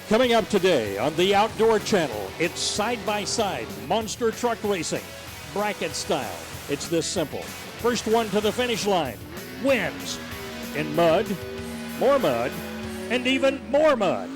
Coming up today on the Outdoor Channel, it's side-by-side monster truck racing, bracket style. It's this simple. First one to the finish line wins. In mud, and even more mud.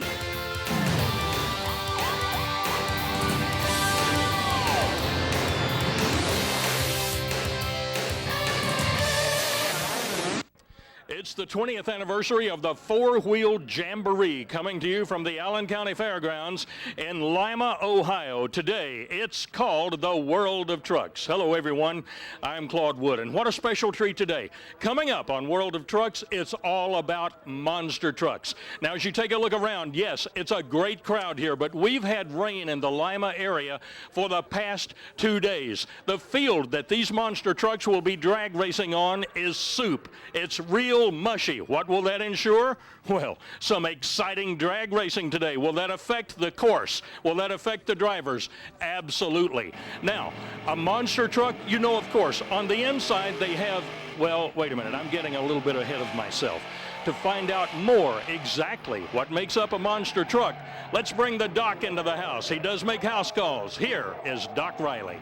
It's the 20th anniversary of the four-wheel jamboree, coming to you from the Allen County Fairgrounds in Lima, Ohio. Today, it's called the World of Trucks. Hello, everyone. I'm Claude Wood, and what a special treat today. Coming up on World of Trucks, it's all about monster trucks. Now, as you take a look around, yes, it's a great crowd here, but we've had rain in the Lima area for the past 2 days. The field that these monster trucks will be drag racing on is soup. It's real mushy. What will that ensure? Well, some exciting drag racing today. Will that affect the course? Will that affect the drivers? Absolutely. Now, a monster truck, you know, of course, on the inside they have, well, wait a minute, I'm getting a little bit ahead of myself. To find out more exactly what makes up a monster truck, let's bring the Doc into the house. He does make house calls. Here is Doc Riley.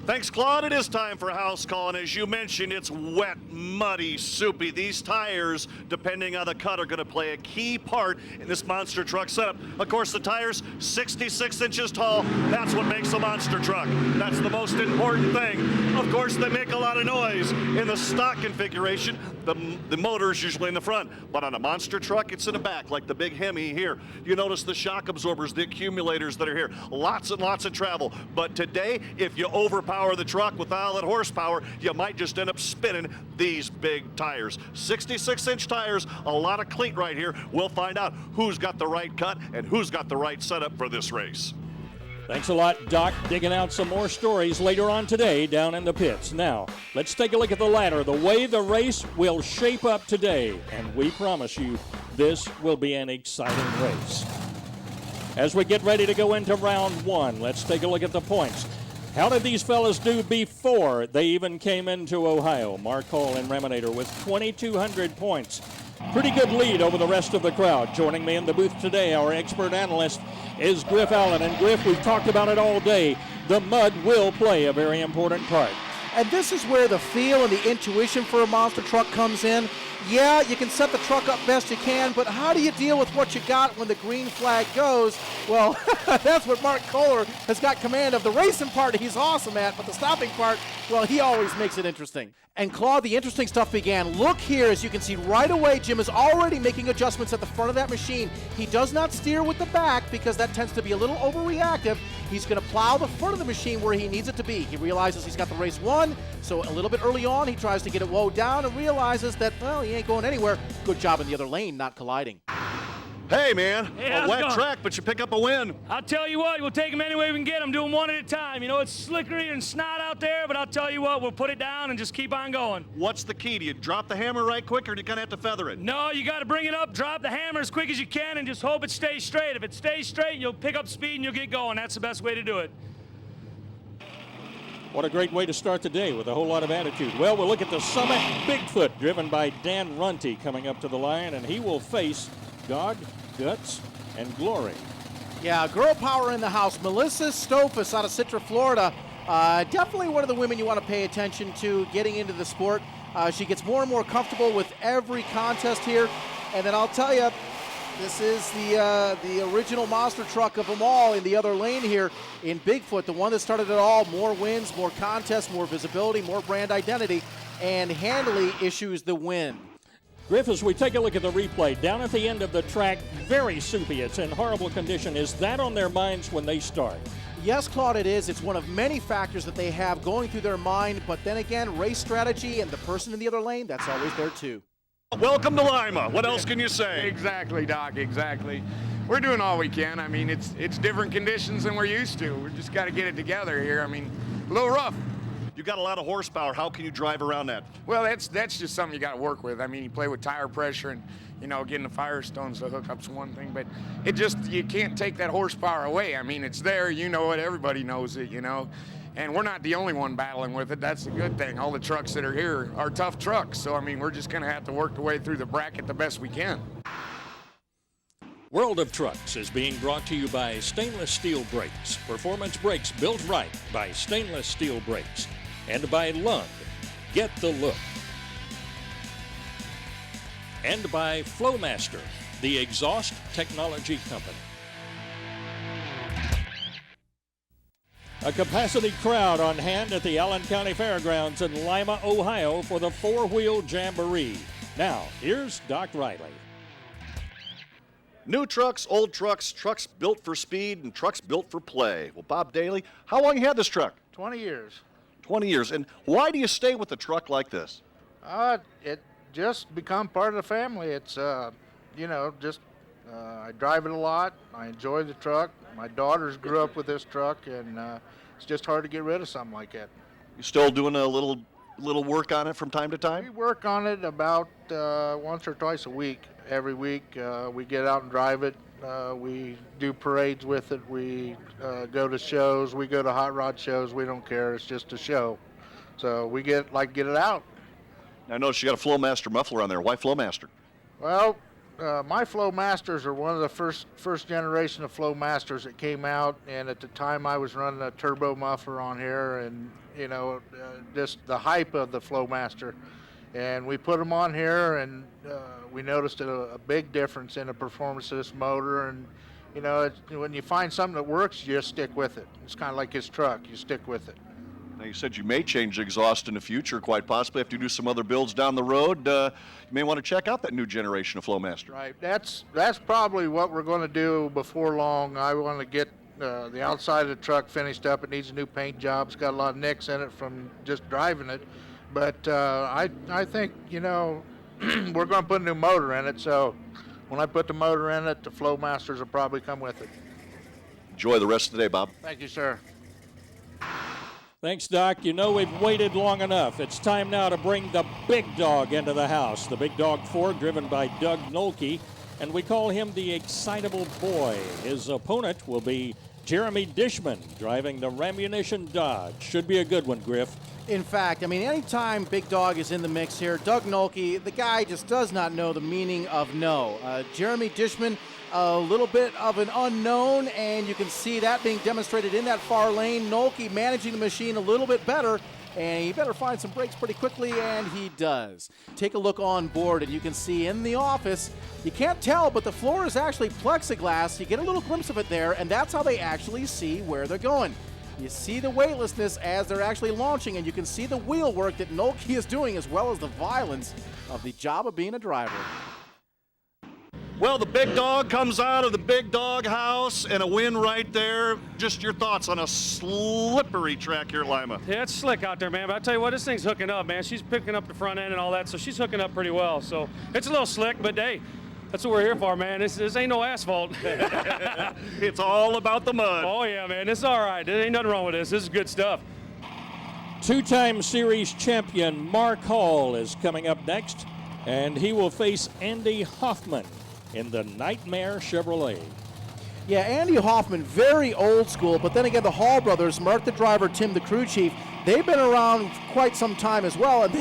Thanks, Claude. It is time for house call, and as you mentioned, it's wet, muddy, soupy. These tires, depending on the cut, are going to play a key part in this monster truck setup. Of course, the tires, 66 inches tall. That's what makes a monster truck. That's the most important thing. Of course, they make a lot of noise. In the stock configuration, the motor is usually in the front, but on a monster truck, it's in the back, like the big Hemi here. You notice the shock absorbers, the accumulators that are here. Lots and lots of travel. But today, if you overpower the truck with all that horsepower, you might just end up spinning these big tires. 66-inch tires, a lot of cleat right here. We'll find out who's got the right cut and who's got the right setup for this race. Thanks a lot, Doc. Digging out some more stories later on today down in the pits. Now, let's take a look at the ladder, the way the race will shape up today. And we promise you, this will be an exciting race. As we get ready to go into round one, let's take a look at the points. How did these fellas do before they even came into Ohio? Mark Hall and Reminator with 2,200 points. Pretty good lead over the rest of the crowd. Joining me in the booth today, our expert analyst is Griff Allen. And Griff, we've talked about it all day. The mud will play a very important part. And this is where the feel and the intuition for a monster truck comes in. Yeah, you can set the truck up best you can, but how do you deal with what you got when the green flag goes? Well, that's what Mark Kohler has got command of. The racing part he's awesome at, but the stopping part, well, he always makes it interesting. And Claude, the interesting stuff began. Look here, as you can see right away, Jim is already making adjustments at the front of that machine. He does not steer with the back because that tends to be a little overreactive. He's going to plow the front of the machine where he needs it to be. He realizes he's got the race won, so a little bit early on, he tries to get it low down and realizes that, well, he ain't going anywhere. Good job in the other lane, not colliding. Hey, man, hey, a wet track, but you pick up a win. I'll tell you what, we'll take them any way we can get them, do them one at a time. You know, it's slickery and snot out there, but I'll tell you what, we'll put it down and just keep on going. What's the key? Do you drop the hammer right quick, or do you kind of have to feather it? No, you got to bring it up, drop the hammer as quick as you can, and just hope it stays straight. If it stays straight, you'll pick up speed and you'll get going. That's the best way to do it. What a great way to start the day with a whole lot of attitude. Well, we'll look at the Summit Bigfoot, driven by Dan Runte, coming up to the line, and he will face God, Guts, and Glory. Yeah, girl power in the house. Melissa Stofus out of Citra, Florida. Definitely one of the women you want to pay attention to getting into the sport. She gets more and more comfortable with every contest here. And then I'll tell you, this is the original monster truck of them all in the other lane here in Bigfoot, the one that started it all. More wins, more contests, more visibility, more brand identity, and handily issues the win. Griff, as we take a look at the replay, down at the end of the track, very soupy. It's in horrible condition. Is that on their minds when they start? Yes, Claude, it is. It's one of many factors that they have going through their mind, but then again, race strategy and the person in the other lane, that's always there too. Welcome to Lima. What else can you say? Exactly, Doc, exactly. We're doing all we can. I mean, it's different conditions than we're used to. We just got to get it together here. I mean, a little rough. You got a lot of horsepower. How can you drive around that? Well, that's just something you got to work with. I mean, you play with tire pressure and, you know, getting the Firestones to hook up's one thing, but you can't take that horsepower away. I mean, it's there, you know it, everybody knows it, you know. And we're not the only one battling with it. That's the good thing. All the trucks that are here are tough trucks. So, I mean, we're just going to have to work the way through the bracket the best we can. World of Trucks is being brought to you by Stainless Steel Brakes. Performance brakes built right by Stainless Steel Brakes. And by Lund. Get the look. And by Flowmaster, the exhaust technology company. A capacity crowd on hand at the Allen County Fairgrounds in Lima, Ohio for the four-wheel jamboree. Now, here's Doc Riley. New trucks, old trucks, trucks built for speed, and trucks built for play. Well, Bob Daly, how long you had this truck? 20 years. 20 years. And why do you stay with a truck like this? It just become part of the family. It's, I drive it a lot. I enjoy the truck. My daughters grew up with this truck, and it's just hard to get rid of something like that. You still doing a little work on it from time to We time? work on it about once or twice a week. Every week we get out and drive it. We do parades with it. We go to shows. We go to hot rod shows. We don't care. It's just a show. So we get it out. I noticed you got a Flowmaster muffler on there. Why Flowmaster? Well, my Flowmasters are one of the first generation of Flowmasters that came out, and at the time I was running a turbo muffler on here, and just the hype of the Flowmaster. And we put them on here, and we noticed a big difference in the performance of this motor. And when you find something that works, you just stick with it. It's kind of like his truck. You stick with it. Now, you said you may change the exhaust in the future, quite possibly, if you do some other builds down the road. You may want to check out that new generation of Flowmaster. Right. That's probably what we're going to do before long. I want to get the outside of the truck finished up. It needs a new paint job. It's got a lot of nicks in it from just driving it. But I think, we're going to put a new motor in it. So when I put the motor in it, the Flowmasters will probably come with it. Enjoy the rest of the day, Bob. Thank you, sir. Thanks, Doc. We've waited long enough. It's time now to bring the big dog into the house. The Big Dog Ford, driven by Doug Nolke, and we call him the Excitable Boy. His opponent will be Jeremy Dishman, driving the Ramunition Dodge. Should be a good one, Griff. In fact, anytime Big Dog is in the mix here, Doug Nolke, the guy just does not know the meaning of no. Jeremy Dishman, a little bit of an unknown, and you can see that being demonstrated in that far lane. Nolke managing the machine a little bit better, and he better find some brakes pretty quickly, and he does. Take a look on board, and you can see in the office, you can't tell, but the floor is actually plexiglass. You get a little glimpse of it there, and that's how they actually see where they're going. You see the weightlessness as they're actually launching, and you can see the wheel work that Nolke is doing, as well as the violence of the job of being a driver. Well, the big dog comes out of the big dog house, and a win right there. Just your thoughts on a slippery track here at Lima. Yeah, it's slick out there, man. But I tell you what, this thing's hooking up, man. She's picking up the front end and all that, so she's hooking up pretty well. So it's a little slick, but hey, that's what we're here for, man. This ain't no asphalt. It's all about the mud. Oh, yeah, man. It's all right. There ain't nothing wrong with this. This is good stuff. Two-time series champion Mark Hall is coming up next, and he will face Andy Hoffman in the Nightmare Chevrolet. Yeah, Andy Hoffman, very old school, but then again, the Hall brothers, Mark the driver, Tim the crew chief, they've been around quite some time as well, and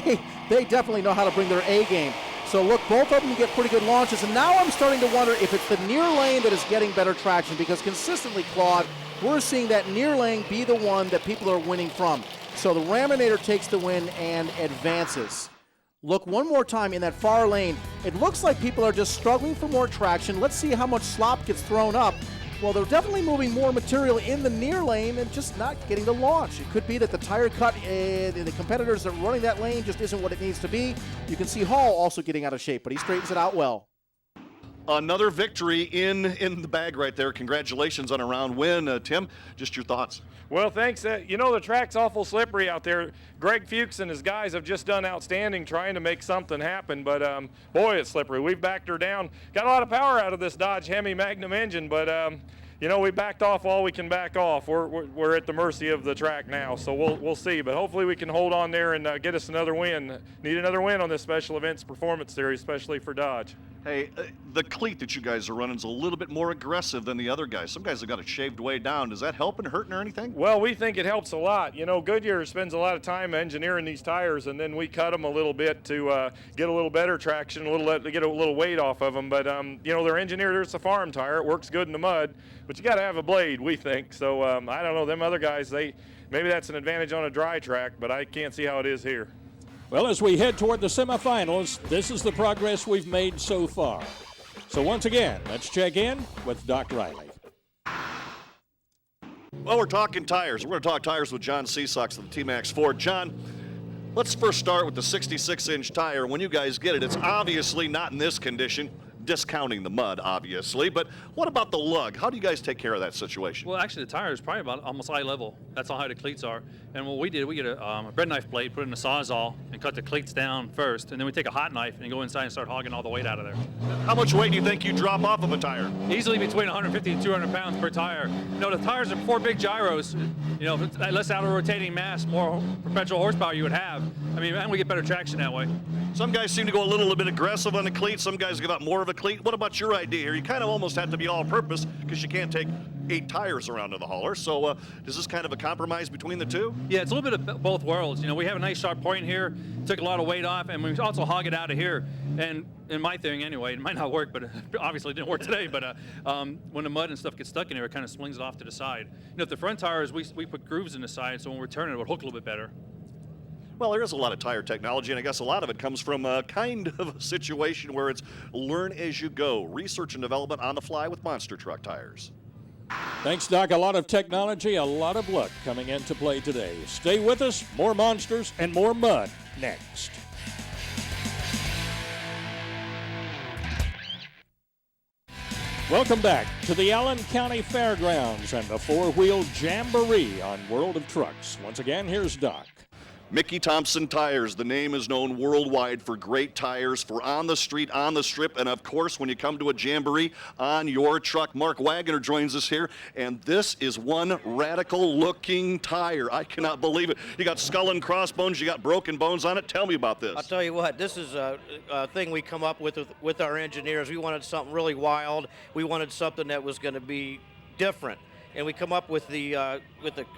they definitely know how to bring their A game. So look, both of them get pretty good launches, and now I'm starting to wonder if it's the near lane that is getting better traction, because consistently, Claude, we're seeing that near lane be the one that people are winning from. So the Raminator takes the win and advances. Look one more time in that far lane. It looks like people are just struggling for more traction. Let's see how much slop gets thrown up. Well, they're definitely moving more material in the near lane and just not getting the launch. It could be that the tire cut, the competitors that are running that lane just isn't what it needs to be. You can see Hall also getting out of shape, but he straightens it out well. Another victory in the bag right there. Congratulations on a round win. Tim, just your thoughts. Well, thanks. The track's awful slippery out there. Greg Fuchs and his guys have just done outstanding trying to make something happen, but boy, it's slippery. We've backed her down. Got a lot of power out of this Dodge Hemi Magnum engine, but we backed off all we can back off. We're at the mercy of the track now, so we'll see. But hopefully we can hold on there and get us another win. Need another win on this Special Events Performance Series, especially for Dodge. Hey, the cleat that you guys are running is a little bit more aggressive than the other guys. Some guys have got it shaved way down. Does that help and hurting or anything? Well, we think it helps a lot. You know, Goodyear spends a lot of time engineering these tires, and then we cut them a little bit to get a little better traction, to get a little weight off of them. But, you know, they're engineered. It's a farm tire. It works good in the mud, but you got to have a blade, we think. So I don't know. Them other guys, maybe that's an advantage on a dry track, but I can't see how it is here. Well, as we head toward the semifinals, this is the progress we've made so far. So once again, let's check in with Doc Riley. Well, we're talking tires. We're going to talk tires with John Seasocks of the T-Max Ford. John, let's first start with the 66-inch tire. When you guys get it, it's obviously not in this condition, discounting the mud, obviously. But what about the lug? How do you guys take care of that situation? Well, actually, the tire is probably about almost eye level. That's how high the cleats are. And what we did, we get a bread knife blade, put it in a Sawzall, and cut the cleats down first. And then we take a hot knife and go inside and start hogging all the weight out of there. How much weight do you think you drop off of a tire? Easily between 150 and 200 pounds per tire. You know, the tires are 4 big gyros. You know, less outer rotating mass, more perpetual horsepower you would have. I mean, and we get better traction that way. Some guys seem to go a little bit aggressive on the cleat. Some guys give out more of a cleat. What about your idea here? You kind of almost have to be all-purpose because you can't take 8 tires around to the hauler. So is this kind of a compromise between the two? Yeah, it's a little bit of both worlds. You know, we have a nice sharp point here, took a lot of weight off, and we also hog it out of here. And in my thing anyway, it might not work, but obviously it didn't work today, but when the mud and stuff gets stuck in here, it kind of slings it off to the side. You know, if the front tires, we put grooves in the side, so when we're turning, it would hook a little bit better. Well, there is a lot of tire technology, and I guess a lot of it comes from a kind of a situation where it's learn as you go, research and development on the fly with monster truck tires. Thanks, Doc. A lot of technology, a lot of luck coming into play today. Stay with us. More monsters and more mud next. Welcome back to the Allen County Fairgrounds and the four-wheel jamboree on World of Trucks. Once again, here's Doc. Mickey Thompson Tires. The name is known worldwide for great tires for on the street, on the strip, and of course when you come to a jamboree on your truck. Mark Wagoner joins us here, and this is one radical looking tire. I cannot believe it. You got skull and crossbones, you got broken bones on it. Tell me about this. I'll tell you what, this is a thing we come up with our engineers. We wanted something really wild. We wanted something that was going to be different. And we come up with the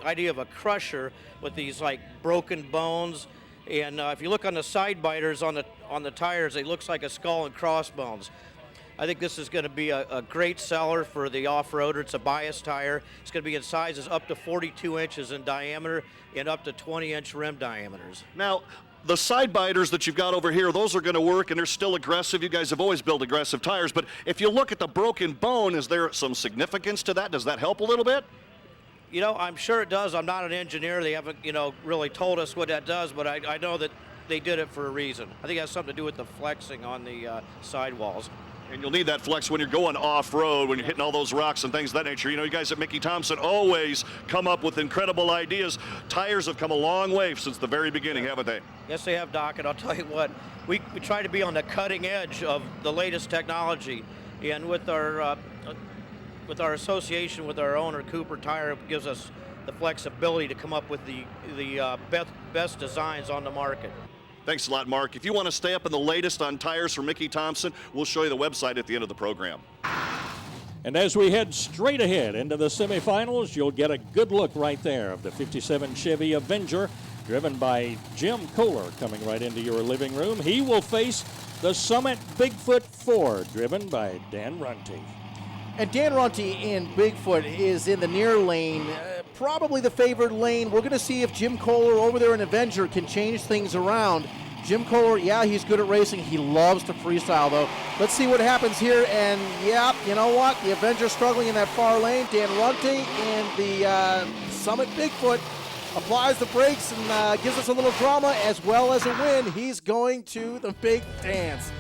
idea of a crusher with these like broken bones, and if you look on the side biters on the tires, it looks like a skull and crossbones. I think this is going to be a great seller for the off-roader. It's a bias tire. It's going to be in sizes up to 42 inches in diameter and up to 20-inch rim diameters. Now, the side biters that you've got over here, those are going to work, and they're still aggressive. You guys have always built aggressive tires, but if you look at the broken bone, is there some significance to that? Does that help a little bit? You know, I'm sure it does. I'm not an engineer. They haven't, really told us what that does, but I know that they did it for a reason. I think it has something to do with the flexing on the sidewalls. And you'll need that flex when you're going off-road, when you're hitting all those rocks and things of that nature. You know, you guys at Mickey Thompson always come up with incredible ideas. Tires have come a long way since the very beginning, haven't they? Yes, they have, Doc, and I'll tell you what, we try to be on the cutting edge of the latest technology. And with our association with our owner, Cooper Tire, it gives us the flexibility to come up with the best designs on the market. Thanks a lot, Mark. If you want to stay up in the latest on tires from Mickey Thompson, we'll show you the website at the end of the program. And as we head straight ahead into the semifinals, you'll get a good look right there of the 57 Chevy Avenger, driven by Jim Kohler, coming right into your living room. He will face the Summit Bigfoot Ford, driven by Dan Runte. And Dan Runte in Bigfoot is in the near lane, probably the favored lane. We're going to see if Jim Kohler over there in Avenger can change things around. Jim Kohler, yeah, he's good at racing. He loves to freestyle, though. Let's see what happens here. And, yeah, you know what? The Avenger struggling in that far lane. Dan Runte in the Summit Bigfoot applies the brakes and gives us a little drama as well as a win. He's going to the big dance.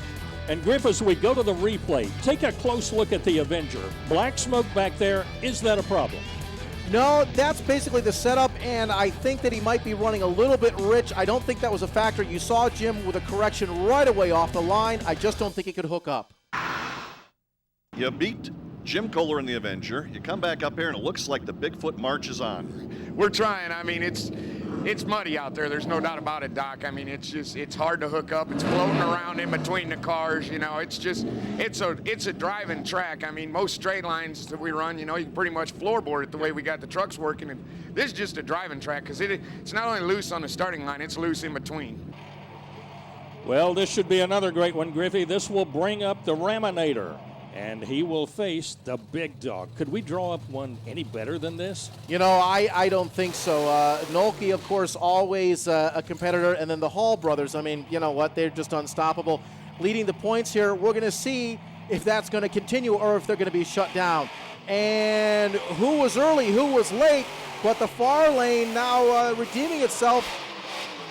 And Griff, as we go to the replay, take a close look at the Avenger. Black smoke back there, is that a problem? No, that's basically the setup, and I think that he might be running a little bit rich. I don't think that was a factor. You saw Jim with a correction right away off the line. I just don't think he could hook up. You beat Jim Kohler in the Avenger. You come back up here, and it looks like the Bigfoot marches on. We're trying. I mean, it's muddy out there. There's no doubt about it, Doc. I mean, it's hard to hook up. It's floating around in between the cars. You know, it's a driving track. I mean, most straight lines that we run, you know, you can pretty much floorboard it the way we got the trucks working. And this is just a driving track because it's not only loose on the starting line, it's loose in between. Well, this should be another great one, Griffey. This will bring up the Raminator, and he will face the big dog. Could we draw up one any better than this? You know, I don't think so. Nolke, of course, always a competitor, and then the Hall brothers, I mean, you know what, they're just unstoppable. Leading the points here, we're going to see if that's going to continue or if they're going to be shut down. And who was early, who was late, but the far lane now redeeming itself,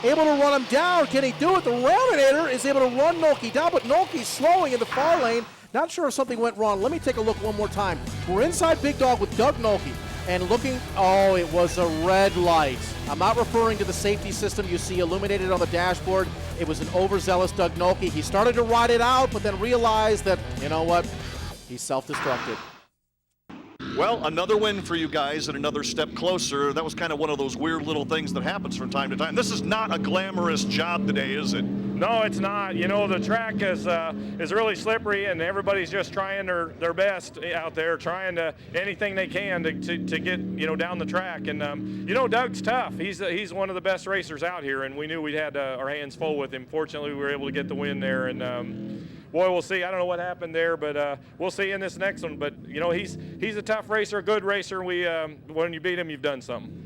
able to run him down. Can he do it? The Raminator is able to run Nolke down, but Nolke's slowing in the far lane. Not sure if something went wrong. Let me take a look one more time. We're inside Big Dog with Doug Nolke and looking, oh, it was a red light. I'm not referring to the safety system you see illuminated on the dashboard. It was an overzealous Doug Nolke. He started to ride it out, but then realized that, you know what, he's self-destructed. Well, another win for you guys and another step closer. That was kind of one of those weird little things that happens from time to time. This is not a glamorous job today, is it? No, it's not. You know, the track is really slippery, and everybody's just trying their best out there, trying to anything they can to get, you know, down the track. And you know, Doug's tough. He's one of the best racers out here, and we knew we had our hands full with him. Fortunately, we were able to get the win there, and boy, we'll see. I don't know what happened there, but we'll see in this next one. But you know, he's a tough racer, a good racer. When you beat him, you've done something.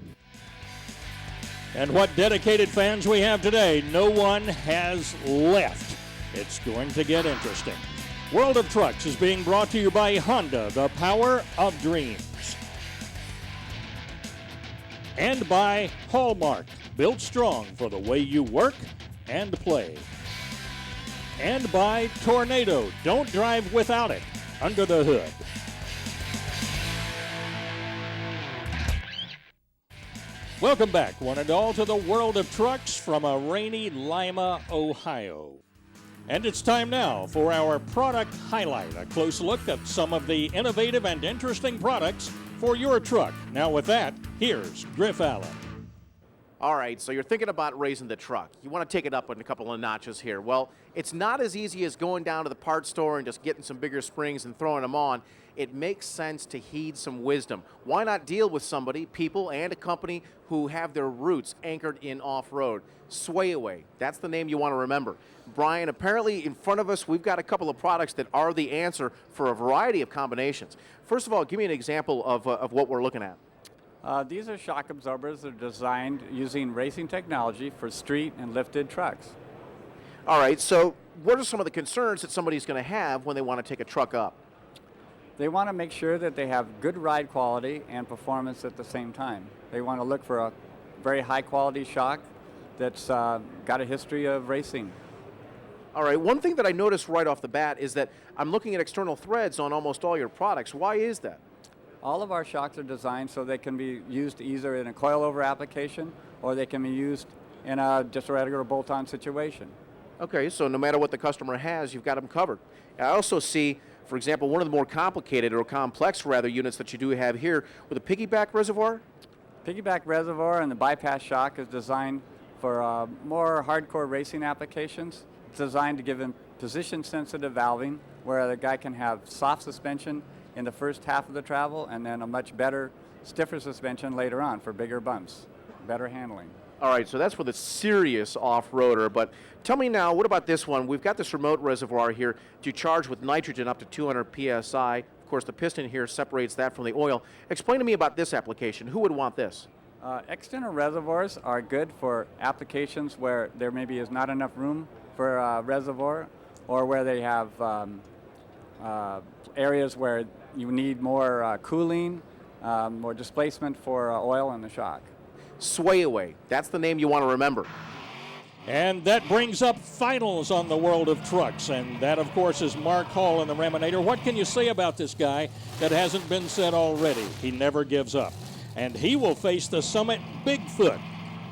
And what dedicated fans we have today. No one has left. It's going to get interesting. World of Trucks is being brought to you by Honda, the power of dreams. And by Hallmark, built strong for the way you work and play. And by Tornado, don't drive without it, under the hood. Welcome back, one and all, to the World of Trucks from a rainy Lima, Ohio. And it's time now for our product highlight, a close look at some of the innovative and interesting products for your truck. Now with that, here's Griff Allen. All right, so you're thinking about raising the truck. You want to take it up in a couple of notches here. Well, it's not as easy as going down to the parts store and just getting some bigger springs and throwing them on. It makes sense to heed some wisdom. Why not deal with somebody, people, and a company who have their roots anchored in off-road? Swayaway, that's the name you want to remember. Brian, apparently in front of us, we've got a couple of products that are the answer for a variety of combinations. First of all, give me an example of what we're looking at. These are shock absorbers that are designed using racing technology for street and lifted trucks. All right, so what are some of the concerns that somebody's going to have when they want to take a truck up? They want to make sure that they have good ride quality and performance at the same time. They want to look for a very high quality shock that's got a history of racing. All right, one thing that I noticed right off the bat is that I'm looking at external threads on almost all your products. Why is that? All of our shocks are designed so they can be used either in a coilover application or they can be used in just a regular bolt-on situation. Okay, so no matter what the customer has, you've got them covered. I also see, for example, one of the more complicated or complex rather units that you do have here with a piggyback reservoir. Piggyback reservoir and the bypass shock is designed for more hardcore racing applications. It's designed to give them position-sensitive valving where the guy can have soft suspension in the first half of the travel and then a much better, stiffer suspension later on for bigger bumps, better handling. All right, so that's for the serious off-roader, but tell me now, what about this one? We've got this remote reservoir here to charge with nitrogen up to 200 PSI. Of course, the piston here separates that from the oil. Explain to me about this application. Who would want this? External reservoirs are good for applications where there maybe is not enough room for a reservoir or where they have areas where you need more cooling, more displacement for oil in the shock. Swayaway, that's the name you want to remember. And that brings up finals on the World of Trucks, and that, of course, is Mark Hall in the Raminator. What can you say about this guy that hasn't been said already? He never gives up. And he will face the Summit Bigfoot,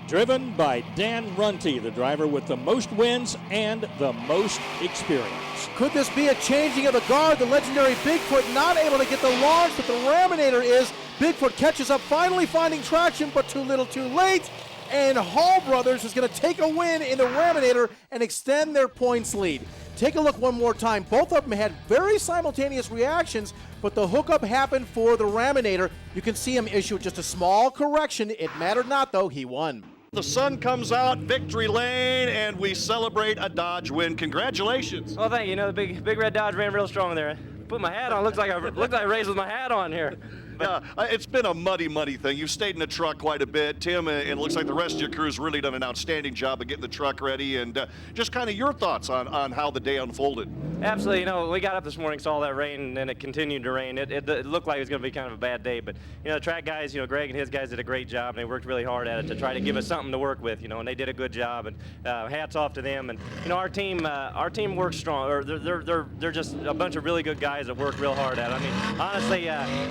driven by Dan Runte, the driver with the most wins and the most experience. Could this be a changing of the guard? The legendary Bigfoot not able to get the launch, but the Raminator is. Bigfoot catches up, finally finding traction, but too little too late. and Hall Brothers is going to take a win in the Raminator and extend their points lead. Take a look one more time. Both of them had very simultaneous reactions, but the hookup happened for the Raminator. You can see him issue just a small correction. It mattered not, though. He won. The sun comes out, victory lane, and we celebrate a Dodge win. Congratulations. Well, thank you. You know, the big red Dodge ran real strong there. Put my hat on. Looks like I raced with my hat on here. Yeah, it's been a muddy thing. You've stayed in the truck quite a bit, Tim, and it looks like the rest of your crew's really done an outstanding job of getting the truck ready. And just kind of your thoughts on how the day unfolded. Absolutely. You know, we got up this morning, saw that rain, and it continued to rain. It looked like it was going to be kind of a bad day, but you know, the track guys, you know, Greg and his guys did a great job, and they worked really hard at it to try to give us something to work with. You know, and they did a good job, and hats off to them. And you know, our team works strong. Or they're just a bunch of really good guys that work real hard at it. I mean, honestly,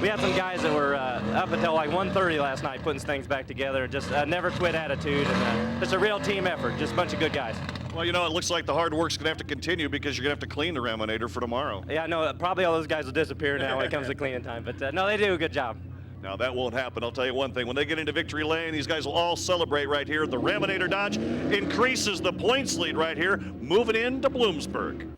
we had some guys that were up until like 1:30 last night putting things back together. Just never quit attitude, and it's a real team effort. Just a bunch of good guys. Well, you know, it looks like the hard work's going to have to continue because you're going to have to clean the Raminator for tomorrow. Yeah, I know. Probably all those guys will disappear now when it comes to cleaning time. But no, they do a good job. Now, that won't happen. I'll tell you one thing. When they get into victory lane, these guys will all celebrate right here. The Raminator Dodge increases the points lead right here, moving into Bloomsburg.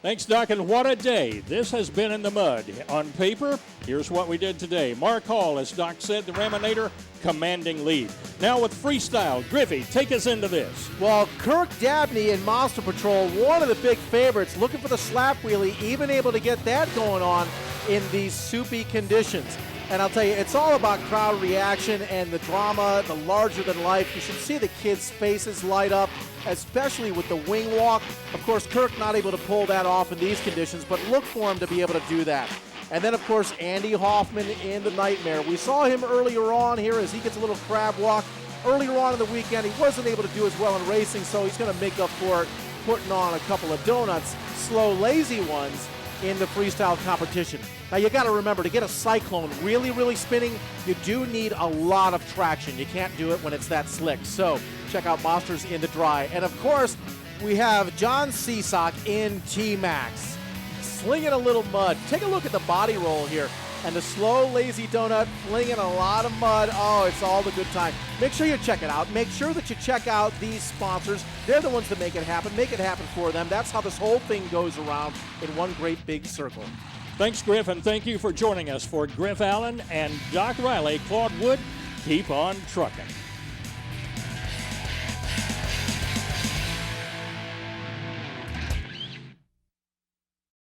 Thanks, Doc, and what a day this has been in the mud. On paper, here's what we did today. Mark Hall, as Doc said, the Raminator, commanding lead. Now with freestyle, Griffey, take us into this. Well, Kirk Dabney in Monster Patrol, one of the big favorites, looking for the slap wheelie, even able to get that going on in these soupy conditions. And I'll tell you, it's all about crowd reaction and the drama, the larger than life. You should see the kids' faces light up, especially with the wing walk. Of course, Kirk not able to pull that off in these conditions, but look for him to be able to do that. And then, of course, Andy Hoffman in the Nightmare. We saw him earlier on here as he gets a little crab walk. Earlier on in the weekend, he wasn't able to do as well in racing, so he's going to make up for it, putting on a couple of donuts, slow, lazy ones, in the freestyle competition. Now you got to remember, to get a Cyclone really spinning, you do need a lot of traction. You can't do it when it's that slick. So check out Monsters in the Dry. And of course, we have John Seasock in T-Max, slinging a little mud. Take a look at the body roll here. And the slow, lazy donut flinging a lot of mud. Oh, it's all the good time. Make sure you check it out. Make sure that you check out these sponsors. They're the ones that make it happen. Make it happen for them. That's how this whole thing goes around in one great big circle. Thanks, Griff, and thank you for joining us. For Griff Allen and Doc Riley, Claude Wood, keep on trucking.